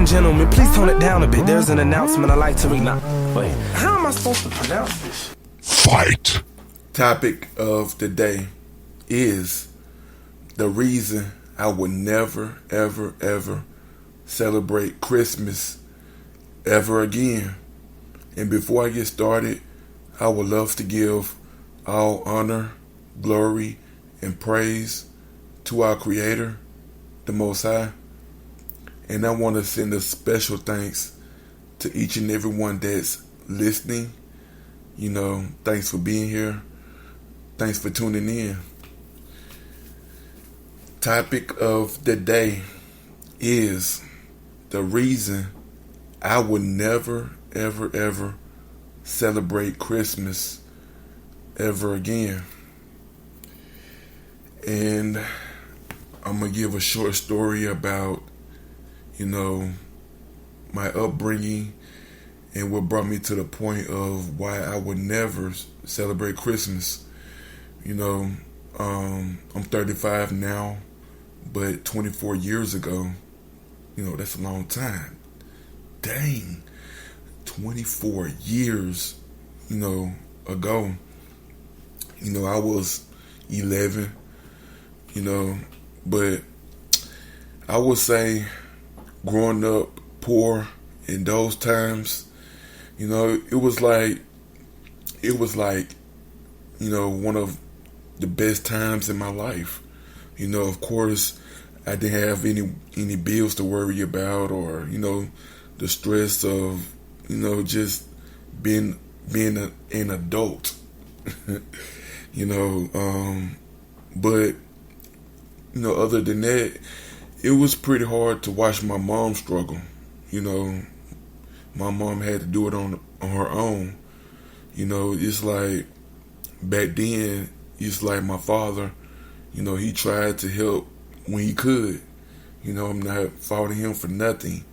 and gentlemen, please tone it down a bit. There's an announcement I'd like to read now. Wait, how am I supposed to pronounce this? Fight! Topic of the day is the reason I would never, ever, ever celebrate Christmas ever again. And before I get started, I would love to give all honor, glory, and praise to our Creator, the Most High. And I want to send a special thanks to each and every one that's listening. You know, thanks for being here. Thanks for tuning in. Topic of the day is the reason I would never, ever, ever celebrate Christmas ever again. And I'm going to give a short story about, my upbringing and what brought me to the point of why I would never celebrate Christmas. I'm 35 now, but 24 years ago, that's a long time. Dang, 24 years, ago, I was 11, but I would say growing up poor in those times, it was like, one of the best times in my life. Of course, I didn't have any bills to worry about, or, the stress of, just being an adult, but, other than that, it was pretty hard to watch my mom struggle. My mom had to do it on her own. It's like back then, it's like my father, he tried to help when he could. I'm not faulting him for nothing.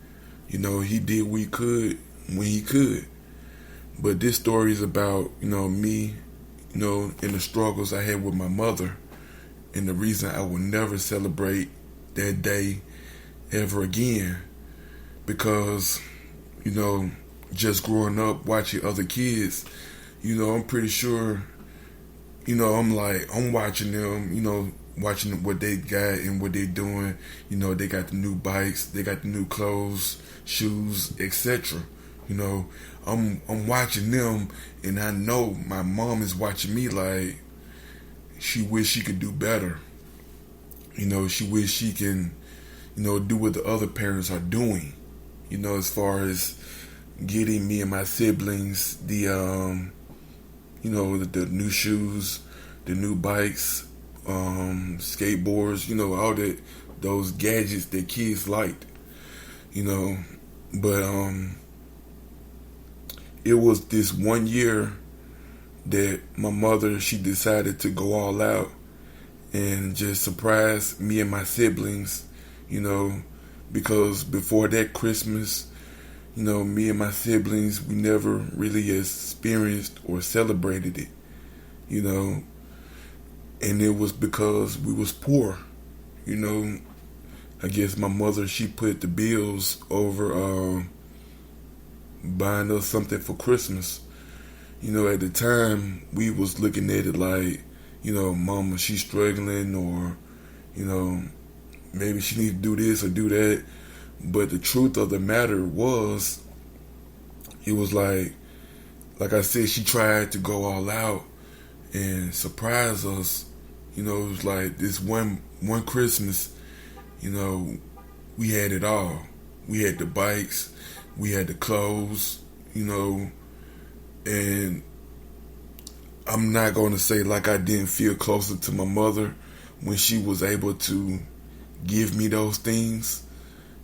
He did what he could when he could. But this story is about, me, and the struggles I had with my mother, and the reason I will never celebrate that day ever again. Because, just growing up watching other kids, I'm pretty sure, I'm watching them, watching what they got and what they're doing. They got the new bikes, they got the new clothes, shoes, etc. I'm watching them, and I know my mom is watching me like she wish she could do better. She wish she can, do what the other parents are doing, as far as getting me and my siblings the new shoes, the new bikes, skateboards, all those gadgets that kids liked, but it was this one year that my mother, she decided to go all out and just surprise me and my siblings, because before that Christmas, me and my siblings, we never really experienced or celebrated it, and it was because we was poor. I guess my mother, she put the bills over buying us something for Christmas. At the time, we was looking at it like, mama, she's struggling, or, maybe she need to do this or do that. But the truth of the matter was, it was like I said, she tried to go all out and surprise us. It was like this one Christmas, we had it all. We had the bikes, we had the clothes, and I'm not going to say like I didn't feel closer to my mother when she was able to give me those things,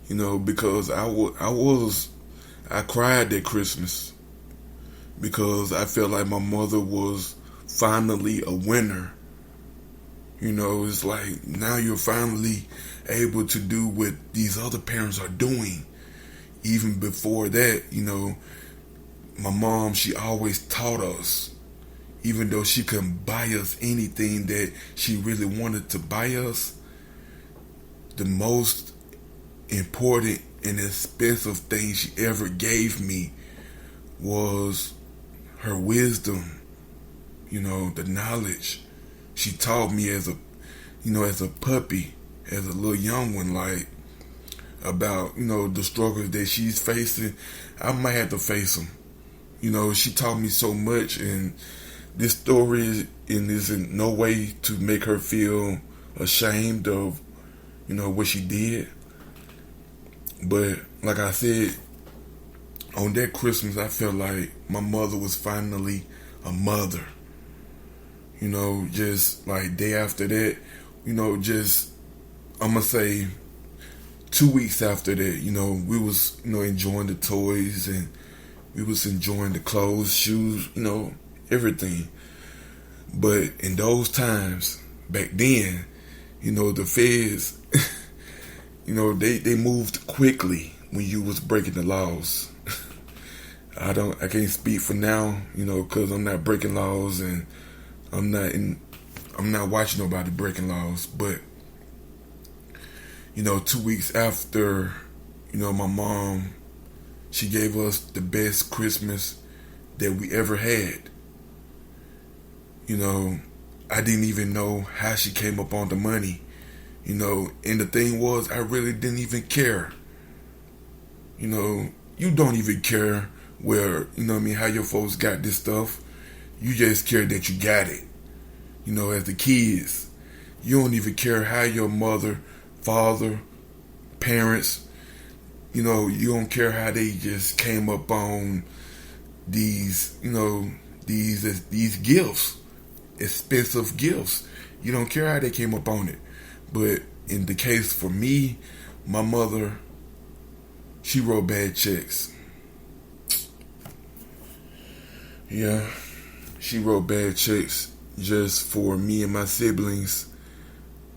because I cried that Christmas because I felt like my mother was finally a winner. It's like, now you're finally able to do what these other parents are doing. Even before that, my mom, she always taught us, even though she couldn't buy us anything that she really wanted to buy us, the most important and expensive thing she ever gave me was her wisdom, the knowledge. She taught me as a puppy, as a little young one, like, about, the struggles that she's facing. I might have to face them. She taught me so much, and this story is in no way to make her feel ashamed of, what she did. But like I said, on that Christmas, I felt like my mother was finally a mother. Just like day after that, just, I'm going to say 2 weeks after that, we was, enjoying the toys, and we was enjoying the clothes, shoes, everything. But in those times, back then, the feds, they moved quickly when you was breaking the laws. I can't speak for now, because I'm not breaking laws, and I'm not watching nobody breaking laws. But 2 weeks after, my mom, she gave us the best Christmas that we ever had. I didn't even know how she came up on the money. And the thing was, I really didn't even care. You don't even care where, how your folks got this stuff. You just care that you got it. As the kids, you don't even care how your mother, father, parents, you don't care how they just came up on these, these gifts, expensive gifts. You don't care how they came up on it. But in the case for me, my mother, she wrote bad checks. Yeah, she wrote bad checks just for me and my siblings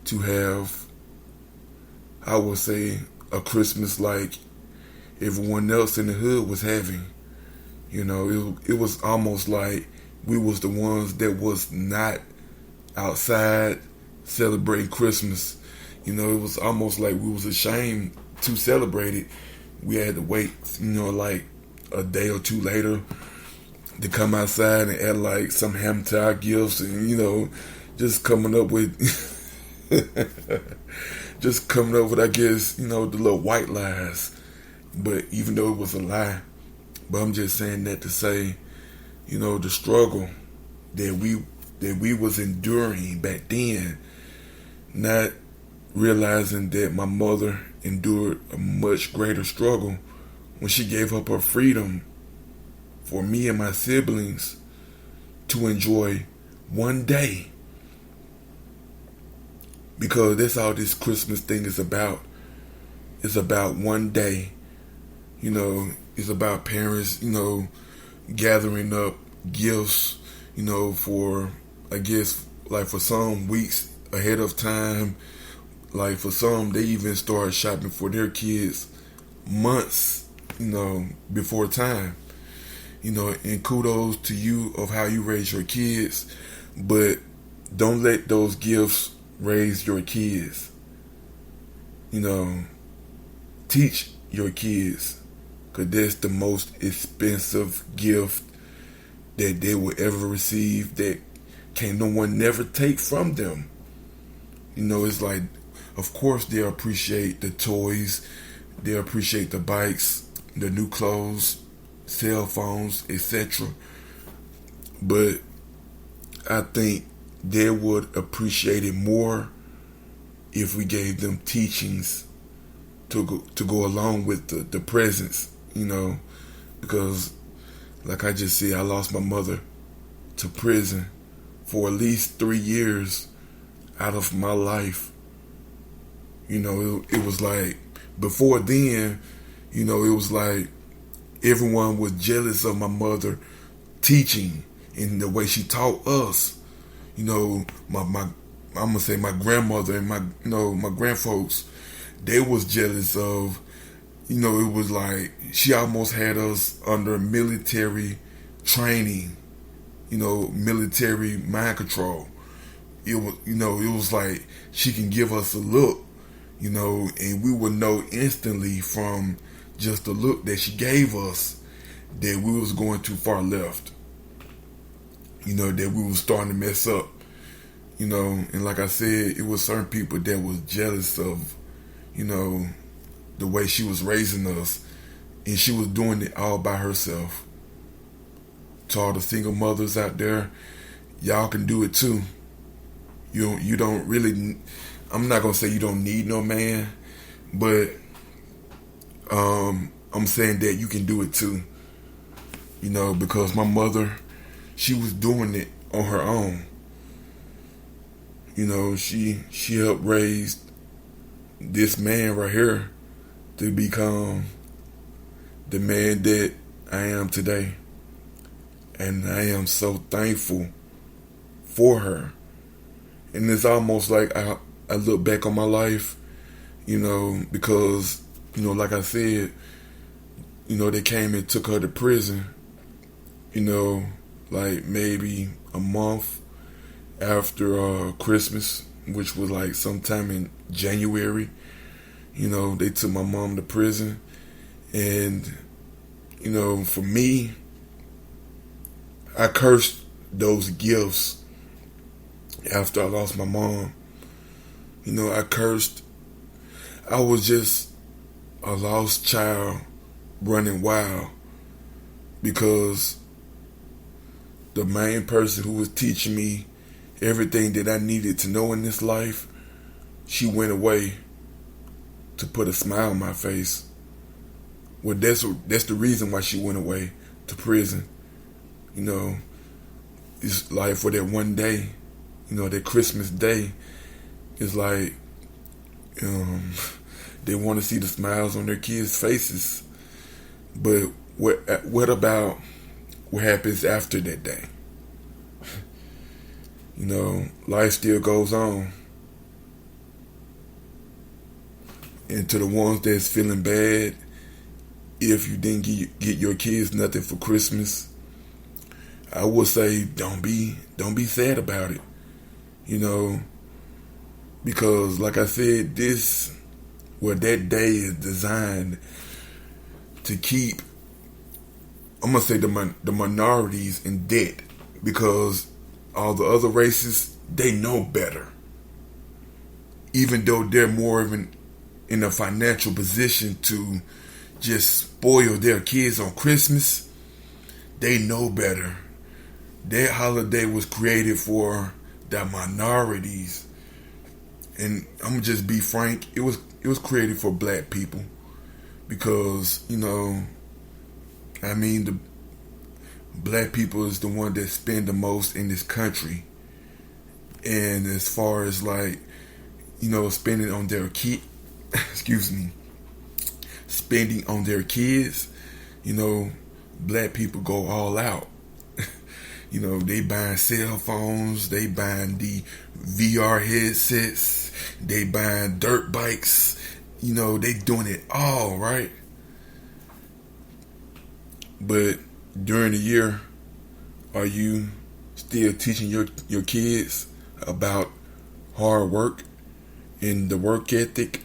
to have, I would say, a Christmas like everyone else in the hood was having. It was almost like we was the ones that was not outside celebrating Christmas. It was almost like we was ashamed to celebrate it. We had to wait, like a day or two later to come outside and add like some ham to our gifts, and just coming up with I guess, the little white lies. But even though it was a lie, but I'm just saying that to say, the struggle that we was enduring back then, not realizing that my mother endured a much greater struggle when she gave up her freedom for me and my siblings to enjoy one day. Because that's all this Christmas thing is about. It's about one day. It's about parents, gathering up gifts, for, I guess, like for some weeks ahead of time. Like for some, they even start shopping for their kids months, before time. And kudos to you of how you raise your kids, but don't let those gifts raise your kids. Teach your kids, because that's the most expensive gift that they will ever receive, that can no one never take from them. It's like, of course they appreciate the toys, they appreciate the bikes, the new clothes, cell phones, etc. But I think they would appreciate it more if we gave them teachings to go along with the presents, because like I just said, I lost my mother to prison for at least 3 years out of my life. It was like, before then, it was like everyone was jealous of my mother teaching in the way she taught us. I'm gonna say my grandmother and my grandfolks, they was jealous of, it was like she almost had us under military training, military mind control. It was like she can give us a look, and we would know instantly from just the look that she gave us that we was going too far left. That we was starting to mess up. And like I said, it was certain people that was jealous of, the way she was raising us, and she was doing it all by herself. To all the single mothers out there, y'all can do it too. You don't really. I'm not gonna say you don't need no man, but I'm saying that you can do it too. Because my mother, she was doing it on her own. She helped raise this man right here to become the man that I am today. And I am so thankful for her. And it's almost like I look back on my life, because, like I said, they came and took her to prison, like maybe a month after Christmas, which was like sometime in January. They took my mom to prison. And, for me, I cursed those gifts after I lost my mom. I cursed. I was just a lost child running wild because the main person who was teaching me everything that I needed to know in this life, she went away to put a smile on my face. Well, that's the reason why she went away to prison. It's like for that one day, that Christmas day, it's like they want to see the smiles on their kids' faces. But what about what happens after that day? Life still goes on. And to the ones that's feeling bad, if you didn't get your kids nothing for Christmas, I would say don't be sad about it. Because like I said, that day is designed to keep, I'm gonna say the minorities in debt, because all the other races, they know better. Even though they're more of in a financial position to just spoil their kids on Christmas, they know better. That holiday was created for the minorities. And I'm gonna just be frank, it was created for black people. Because, the black people is the one that spend the most in this country. And as far as spending on their spending on their kids, black people go all out. They buying cell phones, they buying the VR headsets, they buying dirt bikes, they doing it all, right? But during the year, are you still teaching your kids about hard work and the work ethic?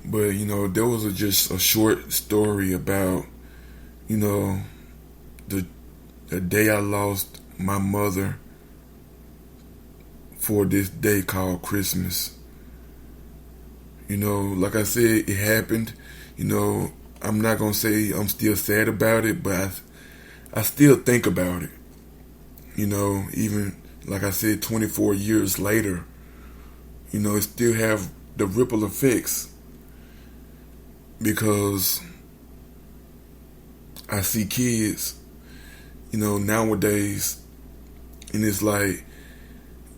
But there was just a short story about the day I lost my mother for this day called Christmas. Like I said, it happened. I'm not gonna say I'm still sad about it, but I still think about it. Even like I said, 24 years later, it still have the ripple effects, because I see kids, nowadays, and it's like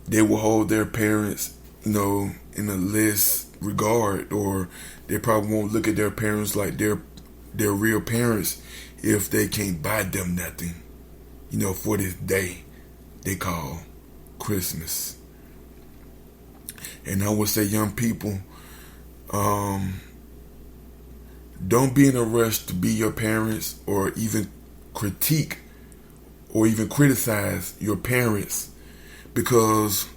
they will hold their parents, in a less regard, or they probably won't look at their parents like their real parents if they can't buy them nothing, for this day they call Christmas. And I would say, young people, don't be in a rush to be your parents, or even critique or even criticize your parents, because